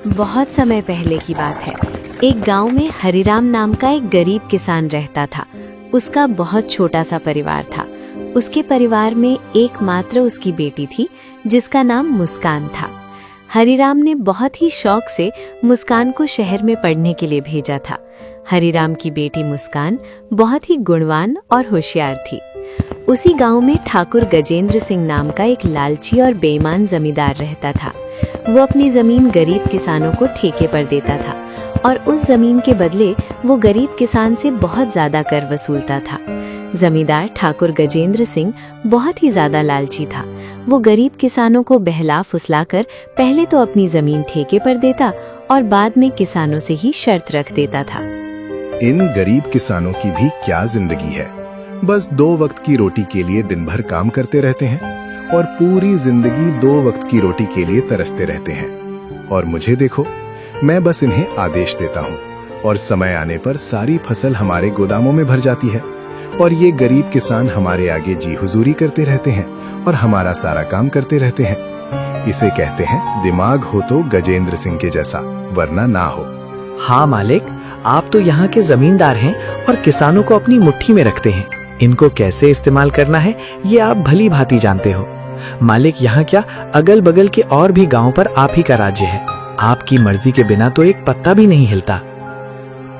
बहुत समय पहले की बात है। एक गांव में हरिराम नाम का एक गरीब किसान रहता था। उसका बहुत छोटा सा परिवार था। उसके परिवार में एकमात्र उसकी बेटी थी जिसका नाम मुस्कान था। हरिराम ने बहुत ही शौक से मुस्कान को शहर में पढ़ने के लिए भेजा था। हरिराम की बेटी मुस्कान बहुत ही गुणवान और होशियार थी। उसी गांव में ठाकुर गजेंद्र सिंह नाम का एक लालची और बेईमान जमींदार रहता था। वो अपनी जमीन गरीब किसानों को ठेके पर देता था और उस जमीन के बदले वो गरीब किसान से बहुत ज्यादा कर वसूलता था। जमींदार ठाकुर गजेंद्र सिंह बहुत ही ज्यादा लालची था। वो गरीब किसानों को बहला फुसलाकर पहले तो अपनी जमीन ठेके पर देता और बाद में किसानों से ही शर्त रख देता था। इन गरीब किसानों की भी क्या जिंदगी है। बस 2 वक्त की रोटी के लिए दिन भर काम करते रहते हैं और पूरी जिंदगी 2 वक्त की रोटी के लिए तरसते रहते हैं। और मुझे देखो, मैं बस इन्हें आदेश देता हूँ और समय आने पर सारी फसल हमारे गोदामों में भर जाती है और ये गरीब किसान हमारे आगे जी हुजूरी करते रहते हैं और हमारा सारा काम करते रहते हैं। इसे कहते हैं दिमाग हो तो गजेंद्र सिंह के जैसा, वरना ना हो। हाँ मालिक, आप तो यहाँ के जमींदार हैं और किसानों को अपनी मुट्ठी में रखते हैं। इनको कैसे इस्तेमाल करना है ये आप भली भांति जानते हो। मालिक, यहाँ क्या अगल बगल के और भी गांवों पर आप ही का राज्य है। आपकी मर्जी के बिना तो एक पत्ता भी नहीं हिलता।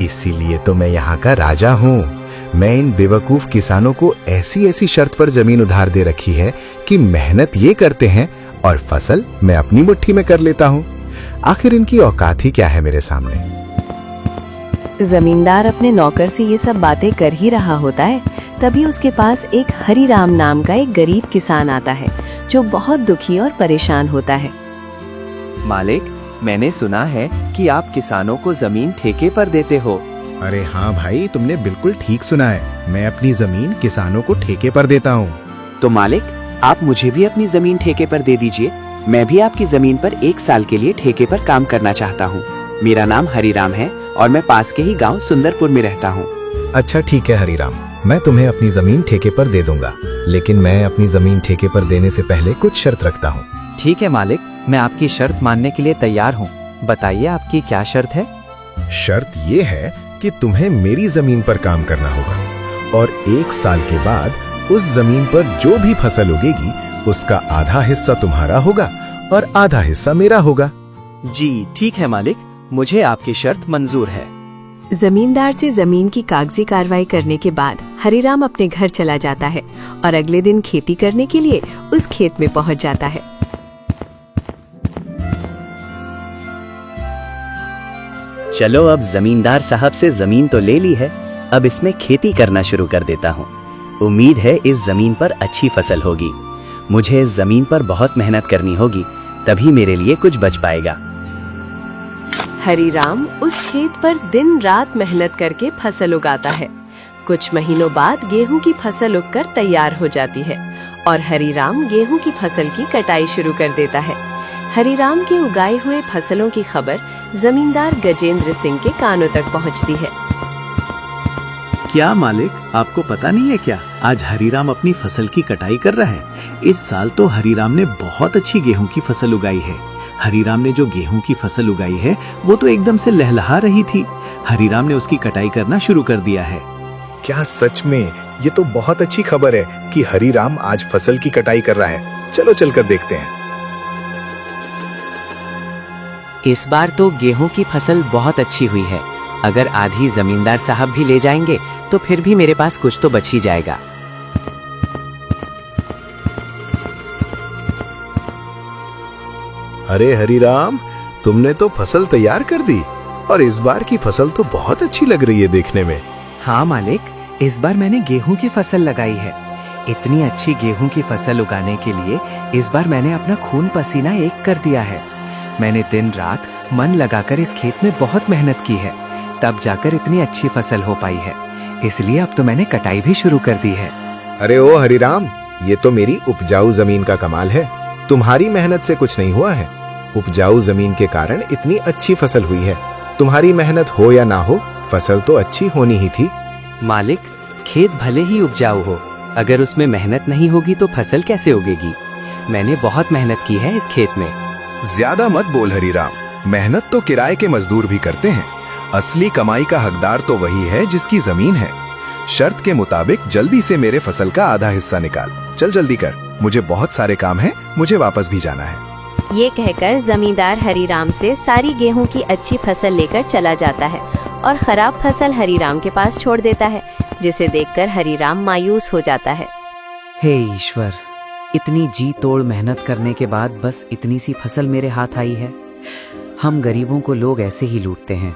इसीलिए तो मैं यहाँ का राजा हूँ। मैं इन बेवकूफ किसानों को ऐसी ऐसी शर्त पर जमीन उधार दे रखी है कि मेहनत ये करते हैं और फसल मैं अपनी मुट्ठी में कर लेता हूँ। आखिर इनकी औकात ही क्या है मेरे सामने। जमींदार अपने नौकर से ये सब बातें कर ही रहा होता है, तभी उसके पास एक हरिराम नाम का एक गरीब किसान आता है जो बहुत दुखी और परेशान होता है। मालिक, मैंने सुना है कि आप किसानों को जमीन ठेके पर देते हो। अरे हाँ भाई, तुमने बिल्कुल ठीक सुना है। मैं अपनी जमीन किसानों को ठेके पर देता हूँ। तो मालिक, आप मुझे भी अपनी जमीन ठेके पर दे दीजिए। मैं भी आपकी जमीन पर 1 साल के लिए ठेके पर काम करना चाहता हूँ। मेरा नाम हरिराम है और मैं पास के ही गांव सुंदरपुर में रहता हूँ। अच्छा ठीक है हरिराम, मैं तुम्हें अपनी जमीन ठेके पर दे दूंगा, लेकिन मैं अपनी जमीन ठेके पर देने से पहले कुछ शर्त रखता हूँ। ठीक है मालिक, मैं आपकी शर्त मानने के लिए तैयार हूँ। बताइए आपकी क्या शर्त है? शर्त ये है कि तुम्हें मेरी जमीन पर काम करना होगा और 1 साल के बाद उस जमीन पर जो भी फसल उगेगी उसका आधा हिस्सा तुम्हारा होगा और आधा हिस्सा मेरा होगा। जी ठीक है मालिक, मुझे आपकी शर्त मंजूर है। जमींदार से जमीन की कागजी कार्रवाई करने के बाद हरिराम अपने घर चला जाता है और अगले दिन खेती करने के लिए उस खेत में पहुंच जाता है। चलो, अब जमींदार साहब से जमीन तो ले ली है, अब इसमें खेती करना शुरू कर देता हूँ। उम्मीद है इस जमीन पर अच्छी फसल होगी। मुझे इस जमीन पर बहुत मेहनत करनी होगी, तभी मेरे लिए कुछ बच पाएगा। हरिराम उस खेत पर दिन रात मेहनत करके फसल उगाता है। कुछ महीनों बाद गेहूं की फसल उगकर तैयार हो जाती है और हरिराम गेहूं की फसल की कटाई शुरू कर देता है। हरिराम के उगाए हुए फसलों की खबर जमींदार गजेंद्र सिंह के कानों तक पहुंचती है। क्या मालिक, आपको पता नहीं है क्या, आज हरिराम अपनी फसल की कटाई कर रहा है। इस साल तो हरिराम ने बहुत अच्छी गेहूं की फसल उगाई है। हरिराम ने जो गेहूं की फसल उगाई है वो तो एकदम से लहलहा रही थी। हरिराम ने उसकी कटाई करना शुरू कर दिया है। क्या सच में? ये तो बहुत अच्छी खबर है कि हरिराम आज फसल की कटाई कर रहा है। चलो चलकर देखते हैं। इस बार तो गेहूं की फसल बहुत अच्छी हुई है। अगर आधी जमींदार साहब भी ले जाएंगे तो फिर भी मेरे पास कुछ तो बच ही जाएगा। अरे हरिराम, तुमने तो फसल तैयार कर दी और इस बार की फसल तो बहुत अच्छी लग रही है देखने में। हाँ मालिक, इस बार मैंने गेहूं की फसल लगाई है। इतनी अच्छी गेहूं की फसल उगाने के लिए इस बार मैंने अपना खून पसीना एक कर दिया है। मैंने दिन रात मन लगाकर इस खेत में बहुत मेहनत की है, तब जाकर इतनी अच्छी फसल हो पाई है। इसलिए अब तो मैंने कटाई भी शुरू कर दी है। अरे ओ हरिराम, ये तो मेरी उपजाऊ जमीन का कमाल है। तुम्हारी मेहनत से कुछ नहीं हुआ है। उपजाऊ जमीन के कारण इतनी अच्छी फसल हुई है। तुम्हारी मेहनत हो या ना हो, फसल तो अच्छी होनी ही थी। मालिक, खेत भले ही उपजाऊ हो, अगर उसमें मेहनत नहीं होगी तो फसल कैसे उगेगी? मैंने बहुत मेहनत की है इस खेत में। ज्यादा मत बोल हरिराम, मेहनत तो किराए के मजदूर भी करते हैं। असली कमाई का हकदार तो वही है जिसकी जमीन है। शर्त के मुताबिक जल्दी से मेरे फसल का आधा हिस्सा निकाल। चल जल्दी कर, मुझे बहुत सारे काम हैं, मुझे वापस भी जाना है। ये कहकर जमींदार हरीराम से सारी गेहूं की अच्छी फसल लेकर चला जाता है और खराब फसल हरीराम के पास छोड़ देता है, जिसे देखकर हरीराम मायूस हो जाता है। हे ईश्वर, इतनी जी तोड़ मेहनत करने के बाद बस इतनी सी फसल मेरे हाथ आई है। हम गरीबों को लोग ऐसे ही लूटते हैं।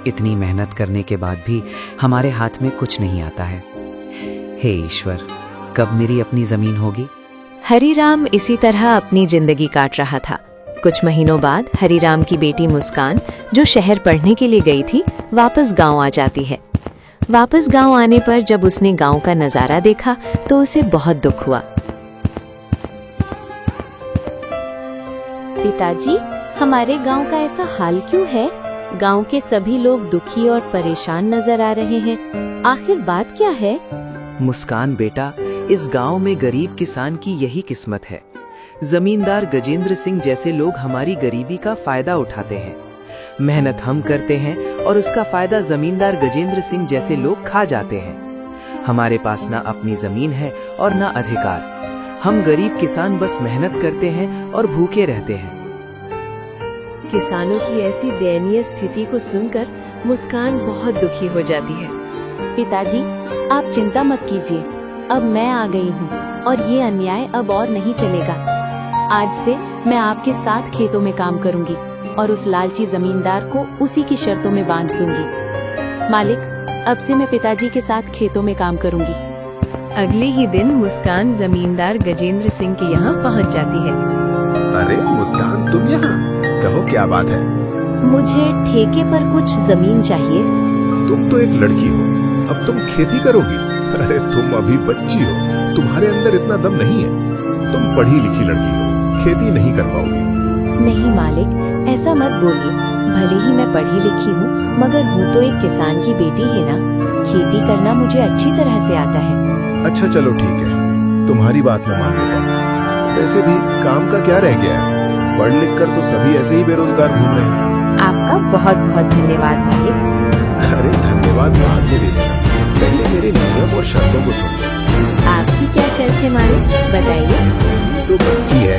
इतनी मेहनत करने के बाद भी हमारे हाथ में कुछ नहीं आता है। हे ईश्वर, कब मेरी अपनी जमीन होगी? हरीराम इसी तरह अपनी जिंदगी काट रहा था। कुछ महीनों बाद हरीराम की बेटी मुस्कान, जो शहर पढ़ने के लिए गई थी, वापस गांव आ जाती है। वापस गांव आने पर जब उसने गांव का नजारा देखा तो उसे बहुत दुख हुआ। पिताजी, हमारे गांव का ऐसा हाल क्यों है? गांव के सभी लोग दुखी और परेशान नजर आ रहे हैं। आखिर बात क्या है? मुस्कान बेटा, इस गांव में गरीब किसान की यही किस्मत है। जमींदार गजेंद्र सिंह जैसे लोग हमारी गरीबी का फायदा उठाते हैं। मेहनत हम करते हैं और उसका फायदा जमींदार गजेंद्र सिंह जैसे लोग खा जाते हैं। हमारे पास ना अपनी जमीन है और ना अधिकार। हम गरीब किसान बस मेहनत करते हैं और भूखे रहते हैं। किसानों की ऐसी दयनीय स्थिति को सुनकर मुस्कान बहुत दुखी हो जाती है। पिताजी, आप चिंता मत कीजिए, अब मैं आ गई हूँ और ये अन्याय अब और नहीं चलेगा। आज से मैं आपके साथ खेतों में काम करूंगी और उस लालची जमींदार को उसी की शर्तों में बांध दूंगी। मालिक, अब से मैं पिताजी के साथ खेतों में काम करूंगी। अगले ही दिन मुस्कान जमींदार गजेंद्र सिंह के यहाँ पहुँच जाती है। अरे मुस्कान, तुम यहाँ? कहो क्या बात है? मुझे ठेके पर कुछ जमीन चाहिए। तुम तो एक लड़की हो, अब तुम खेती करोगी? अरे तुम अभी बच्ची हो, तुम्हारे अंदर इतना दम नहीं है। तुम पढ़ी लिखी लड़की हो, खेती नहीं कर पाओगी। नहीं मालिक, ऐसा मत बोलिए। भले ही मैं पढ़ी लिखी हूँ, मगर हूँ तो एक किसान की बेटी है ना। खेती करना मुझे अच्छी तरह से आता है। अच्छा चलो ठीक है, तुम्हारी बात मैं मान लेता हूँ। वैसे भी काम का क्या रह गया है? पढ़ लिख कर तो सभी ऐसे ही बेरोजगार घूम रहे हैं। आपका बहुत बहुत धन्यवाद मालिक। अरे धन्यवाद बाद में दे देना, पहले मेरे नियम और शर्तों को सुन लो। आपकी क्या शर्त है मालिक, बताइए। तो बच्ची है,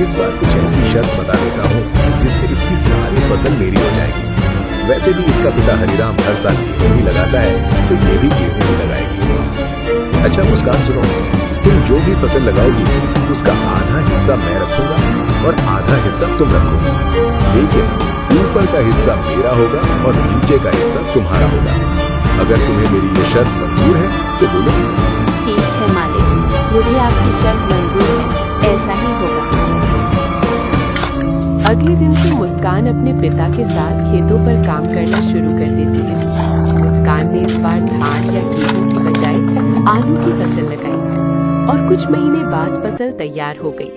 इस बार कुछ ऐसी शर्त बता देता हूँ जिससे इसकी सारी फसल मेरी हो जाएगी। वैसे भी इसका पिता हरीराम हर साल गेहूं ही लगाता है, तो ये भी गेहूं ही लगाएगी। अच्छा मुस्कान सुनो, तुम जो भी फसल लगाओगी उसका आधा हिस्सा मैं रखूंगा और आधा हिस्सा तुम रखोगी। लेकिन ऊपर का हिस्सा मेरा होगा और नीचे का हिस्सा तुम्हारा होगा। अगर तुम्हें मेरी ये शर्त मंजूर है तो बोलो। ठीक है मालिक, मुझे आपकी शर्त मंजूर है, ऐसा ही होगा। अगले दिन से मुस्कान अपने पिता के साथ खेतों पर काम करना शुरू कर देती है। मुस्कान ने इस बार धान या गेहूं की बजाय आलू की फसल लगाई और कुछ महीने बाद फसल तैयार हो गई।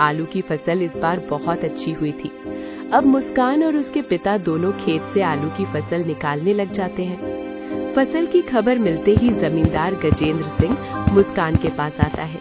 आलू की फसल इस बार बहुत अच्छी हुई थी। अब मुस्कान और उसके पिता दोनों खेत से आलू की फसल निकालने लग जाते हैं। फसल की खबर मिलते ही जमींदार गजेंद्र सिंह मुस्कान के पास आता है।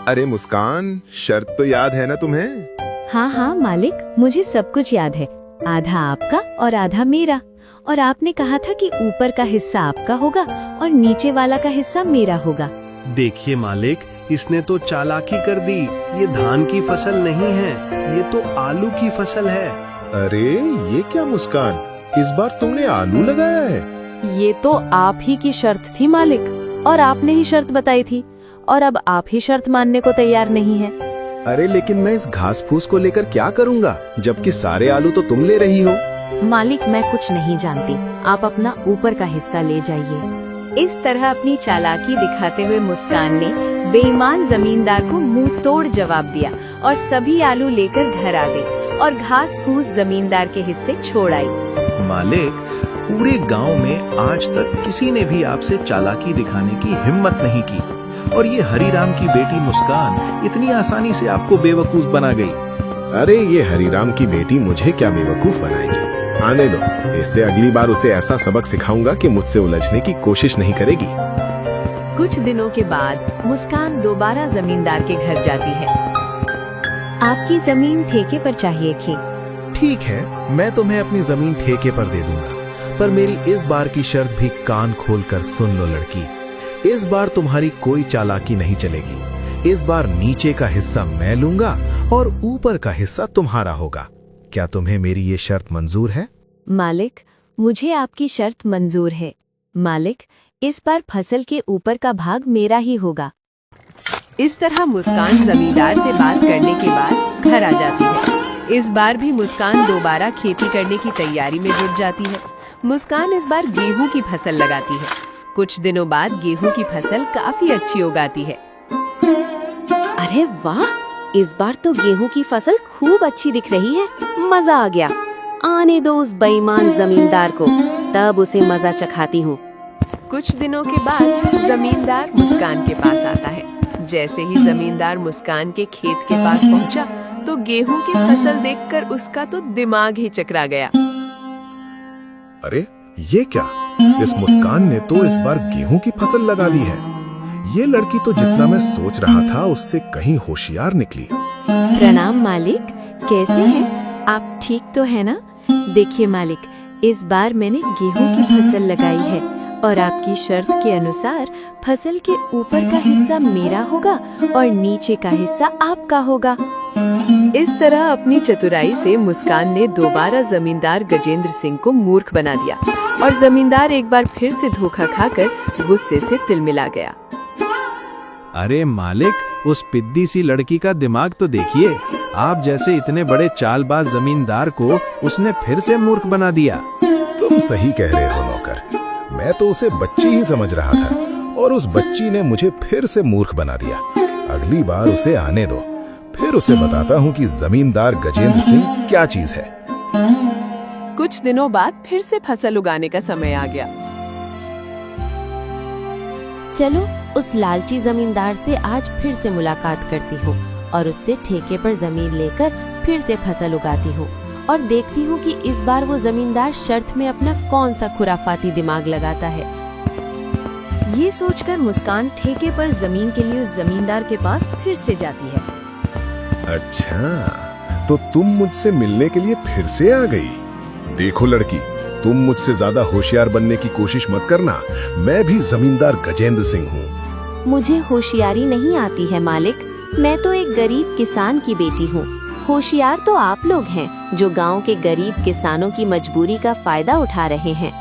अरे मुस्कान, शर्त तो याद है ना तुम्हें? हाँ हाँ मालिक, मुझे सब कुछ याद है। आधा आपका और आधा मेरा। और आपने कहा था कि ऊपर का हिस्सा आपका होगा और नीचे वाला का हिस्सा मेरा होगा। देखिए मालिक, इसने तो चालाकी कर दी। ये धान की फसल नहीं है, ये तो आलू की फसल है। अरे ये क्या मुस्कान, इस बार तुमने आलू लगाया है? ये तो आप ही की शर्त थी मालिक, और आपने ही शर्त बताई थी, और अब आप ही शर्त मानने को तैयार नहीं है। अरे लेकिन मैं इस घास फूस को लेकर क्या करूँगा, जबकि सारे आलू तो तुम ले रही हो। मालिक, मैं कुछ नहीं जानती, आप अपना ऊपर का हिस्सा ले जाइए। इस तरह अपनी चालाकी दिखाते हुए मुस्कान ने बेईमान जमींदार को मुंह तोड़ जवाब दिया और सभी आलू लेकर घर आ गई और घास फूस जमींदार के हिस्से छोड़ आई। मालिक, पूरे गांव में आज तक किसी ने भी आपसे चालाकी दिखाने की हिम्मत नहीं की, और ये हरीराम की बेटी मुस्कान इतनी आसानी से आपको बेवकूफ बना गई। अरे ये हरीराम की बेटी मुझे क्या बेवकूफ बनाएगी? आने दो, इससे अगली बार उसे ऐसा सबक सिखाऊंगा कि मुझसे उलझने की कोशिश नहीं करेगी। कुछ दिनों के बाद मुस्कान दोबारा जमींदार के घर जाती है। आपकी जमीन ठेके पर चाहिए थी, ठीक है, मैं तुम्हें अपनी जमीन ठेके पर दे दूंगा, पर मेरी इस बार की शर्त भी कान खोलकर सुन लो लड़की। इस बार तुम्हारी कोई चालाकी नहीं चलेगी। इस बार नीचे का हिस्सा मैं लूंगा और ऊपर का हिस्सा तुम्हारा होगा। क्या तुम्हें मेरी ये शर्त मंजूर है? मालिक, मुझे आपकी शर्त मंजूर है। मालिक, इस बार फसल के ऊपर का भाग मेरा ही होगा। इस तरह मुस्कान जमींदार से बात करने के बाद घर आ जाती है। इस बार भी मुस्कान दोबारा खेती करने की तैयारी में जुट जाती है। मुस्कान इस बार गेहूं की फसल लगाती है। कुछ दिनों बाद गेहूं की फसल काफी अच्छी उगाती है। अरे वाह, इस बार तो गेहूं की फसल खूब अच्छी दिख रही है। मजा आ गया। आने दो उस बेईमान जमींदार को, तब उसे मजा चखाती हूँ। कुछ दिनों के बाद जमींदार मुस्कान के पास आता है। जैसे ही जमींदार मुस्कान के खेत के पास पहुंचा, तो गेहूं की फसल देखकर उसका तो दिमाग ही चकरा गया। अरे ये क्या? इस मुस्कान ने तो इस बार गेहूं की फसल लगा दी है। ये लड़की तो जितना मैं सोच रहा था उससे कहीं होशियार निकली। प्रणाम मालिक, कैसे हैं आप? ठीक तो है ना? देखिए मालिक, इस बार मैंने गेहूं की फसल लगाई है और आपकी शर्त के अनुसार फसल के ऊपर का हिस्सा मेरा होगा और नीचे का हिस्सा आपका होगा। इस तरह अपनी चतुराई से मुस्कान ने दोबारा जमींदार गजेंद्र सिंह को मूर्ख बना दिया और जमींदार एक बार फिर से धोखा खाकर गुस्से से तिलमिला गया। अरे मालिक, उस पिद्दी सी लड़की का दिमाग तो देखिए। आप जैसे इतने बड़े चालबाज जमींदार को उसने फिर से मूर्ख बना दिया। तुम सही कह रहे हो नौकर, मैं तो उसे बच्ची ही समझ रहा था और उस बच्ची ने मुझे फिर से मूर्ख बना दिया। अगली बार उसे आने दो, फिर उसे बताता हूँ कि जमींदार गजेंद्र सिंह क्या चीज है। कुछ दिनों बाद फिर से फसल उगाने का समय आ गया। चलो उस लालची जमींदार से आज फिर से मुलाकात करती हूँ और उससे ठेके पर जमीन लेकर फिर से फसल उगाती हूँ और देखती हूँ कि इस बार वो जमींदार शर्त में अपना कौन सा खुराफाती दिमाग लगाता है। ये सोचकर मुस्कान ठेके पर जमीन के लिए उस जमींदार के पास फिर से जाती है। अच्छा, तो तुम मुझसे मिलने के लिए फिर से आ गई। देखो लड़की, तुम मुझसे ज्यादा होशियार बनने की कोशिश मत करना। मैं भी जमींदार गजेंद्र सिंह हूँ। मुझे होशियारी नहीं आती है मालिक, मैं तो एक गरीब किसान की बेटी हूँ। होशियार तो आप लोग हैं जो गांव के गरीब किसानों की मजबूरी का फायदा उठा रहे हैं।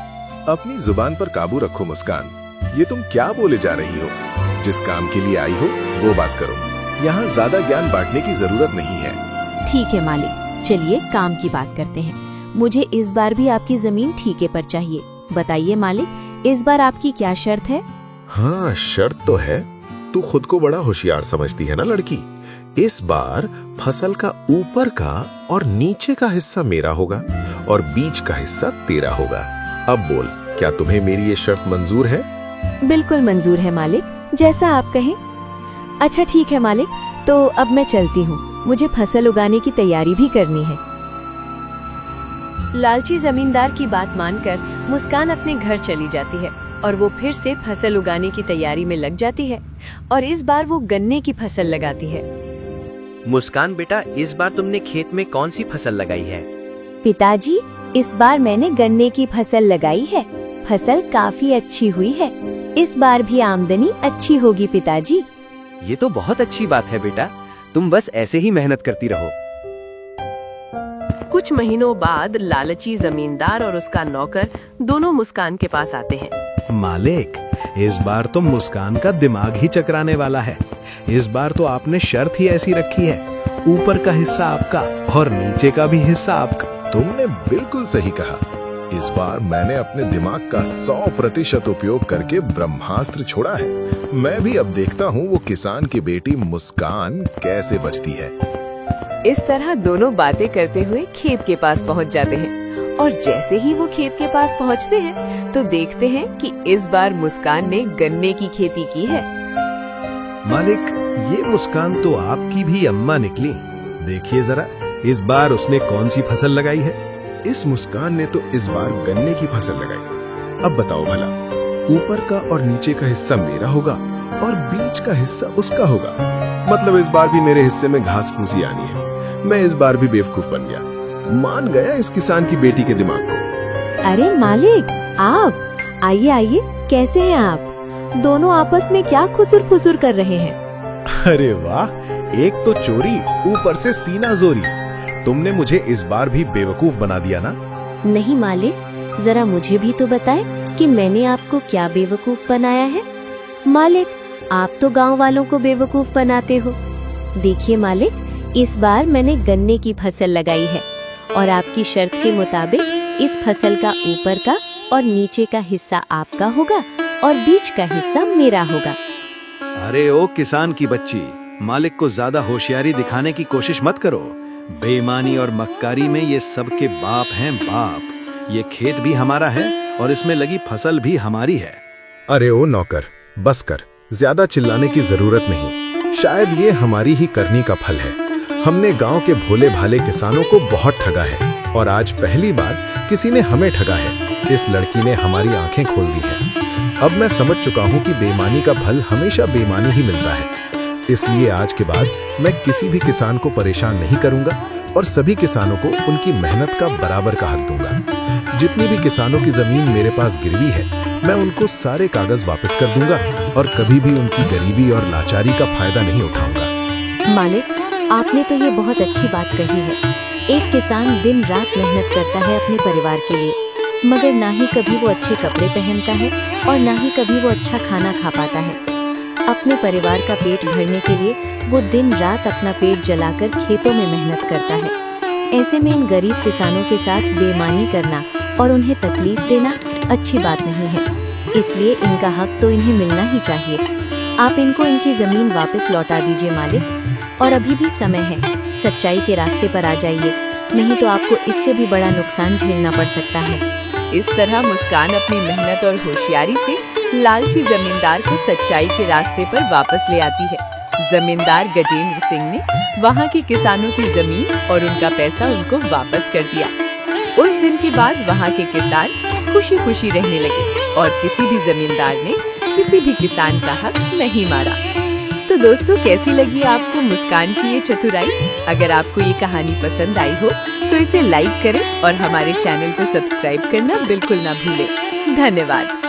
अपनी जुबान पर काबू रखो मुस्कान। ये तुम क्या बोले जा रही हो? जिस काम के लिए आई हो वो बात करो। यहाँ ज्यादा ज्ञान बांटने की जरूरत नहीं है। ठीक है मालिक, चलिए काम की बात करते हैं। मुझे इस बार भी आपकी जमीन ठेके पर चाहिए। बताइए मालिक, इस बार आपकी क्या शर्त है? हाँ, शर्त तो है। तू खुद को बड़ा होशियार समझती है ना लड़की। इस बार फसल का ऊपर का और नीचे का हिस्सा मेरा होगा और बीच का हिस्सा तेरा होगा। अब बोल, क्या तुम्हें मेरी ये शर्त मंजूर है? बिल्कुल मंजूर है मालिक, जैसा आप कहें। अच्छा ठीक है मालिक, तो अब मैं चलती हूँ। मुझे फसल उगाने की तैयारी भी करनी है। लालची जमींदार की बात मानकर मुस्कान अपने घर चली जाती है और वो फिर से फसल उगाने की तैयारी में लग जाती है और इस बार वो गन्ने की फसल लगाती है। मुस्कान बेटा, इस बार तुमने खेत में कौन सी फसल लगाई है? पिताजी, इस बार मैंने गन्ने की फसल लगाई है। फसल काफी अच्छी हुई है। इस बार भी आमदनी अच्छी होगी पिताजी। ये तो बहुत अच्छी बात है बेटा, तुम बस ऐसे ही मेहनत करती रहो। कुछ महीनों बाद लालची जमींदार और उसका नौकर दोनों मुस्कान के पास आते हैं। मालिक, इस बार तो मुस्कान का दिमाग ही चकराने वाला है। इस बार तो आपने शर्त ही ऐसी रखी है, ऊपर का हिस्सा आपका और नीचे का भी हिस्सा आपका। तुमने बिल्कुल सही कहा। इस बार मैंने अपने दिमाग का 100% उपयोग करके ब्रह्मास्त्र छोड़ा है। मैं भी अब देखता हूँ वो किसान की बेटी मुस्कान कैसे बचती है। इस तरह दोनों बातें करते हुए खेत के पास पहुंच जाते हैं और जैसे ही वो खेत के पास पहुंचते हैं तो देखते हैं कि इस बार मुस्कान ने गन्ने की खेती की है। मालिक, ये मुस्कान तो आपकी भी अम्मा निकली। देखिए जरा, इस बार उसने कौन सी फसल लगाई है? इस मुस्कान ने तो इस बार गन्ने की फसल लगाई। अब बताओ भला, ऊपर का और नीचे का हिस्सा मेरा होगा और बीच का हिस्सा उसका होगा। मतलब इस बार भी मेरे हिस्से में घास फूसी आनी है। मैं इस बार भी बेवकूफ बन गया। मान गया इस किसान की बेटी के दिमाग को। अरे मालिक, आप आइए आइए, कैसे हैं आप? दोनों आपस में क्या खुसुर फुसुर कर रहे हैं? अरे वाह, एक तो चोरी, ऊपर से सीना जोरी। तुमने मुझे इस बार भी बेवकूफ बना दिया ना। नहीं मालिक, जरा मुझे भी तो बताएं कि मैंने आपको क्या बेवकूफ बनाया है। मालिक, आप तो गांव वालों को बेवकूफ बनाते हो। देखिए मालिक, इस बार मैंने गन्ने की फसल लगाई है और आपकी शर्त के मुताबिक इस फसल का ऊपर का और नीचे का हिस्सा आपका होगा और बीच का हिस्सा मेरा होगा। अरे ओ किसान की बच्ची, मालिक को ज्यादा होशियारी दिखाने की कोशिश मत करो। बेईमानी और मक्कारी में ये सबके बाप हैं बाप। ये खेत भी हमारा है और इसमें लगी फसल भी हमारी है। अरे ओ नौकर, बस कर, ज्यादा चिल्लाने की जरूरत नहीं। शायद ये हमारी ही करनी का फल है। हमने गांव के भोले भाले किसानों को बहुत ठगा है और आज पहली बार किसी ने हमें ठगा है। इस लड़की ने हमारी आंखें खोल दी हैं। अब मैं समझ चुका हूं कि बेईमानी का फल हमेशा बेईमानी ही मिलता है। इसलिए आज के बाद मैं किसी भी किसान को परेशान नहीं करूंगा और सभी किसानों को उनकी मेहनत का बराबर का हक दूंगा। जितनी भी किसानों की जमीन मेरे पास गिरवी है, मैं उनको सारे कागज वापस कर दूंगा और कभी भी उनकी गरीबी और लाचारी का फायदा नहीं उठाऊंगा। मालिक, आपने तो ये बहुत अच्छी बात कही है। एक किसान दिन रात मेहनत करता है अपने परिवार के लिए, मगर ना ही कभी वो अच्छे कपड़े पहनता है और ना ही कभी वो अच्छा खाना खा पाता है। अपने परिवार का पेट भरने के लिए वो दिन रात अपना पेट जलाकर खेतों में मेहनत करता है। ऐसे में इन गरीब किसानों के साथ बेईमानी करना और उन्हें तकलीफ देना अच्छी बात नहीं है। इसलिए इनका हक तो इन्हें मिलना ही चाहिए। आप इनको इनकी जमीन वापस लौटा दीजिए मालिक। और अभी भी समय है, सच्चाई के रास्ते पर आ जाइए, नहीं तो आपको इससे भी बड़ा नुकसान झेलना पड़ सकता है। इस तरह मुस्कान अपनी मेहनत और होशियारी से लालची जमींदार को सच्चाई के रास्ते पर वापस ले आती है। जमींदार गजेंद्र सिंह ने वहाँ के किसानों की जमीन और उनका पैसा उनको वापस कर दिया। उस दिन के बाद वहाँ के किसान खुशी खुशी रहने लगे और किसी भी जमींदार ने किसी भी किसान का हक नहीं मारा। तो दोस्तों, कैसी लगी आपको मुस्कान की ये चतुराई? अगर आपको ये कहानी पसंद आई हो तो इसे लाइक करें और हमारे चैनल को सब्सक्राइब करना बिल्कुल ना भूलें। धन्यवाद।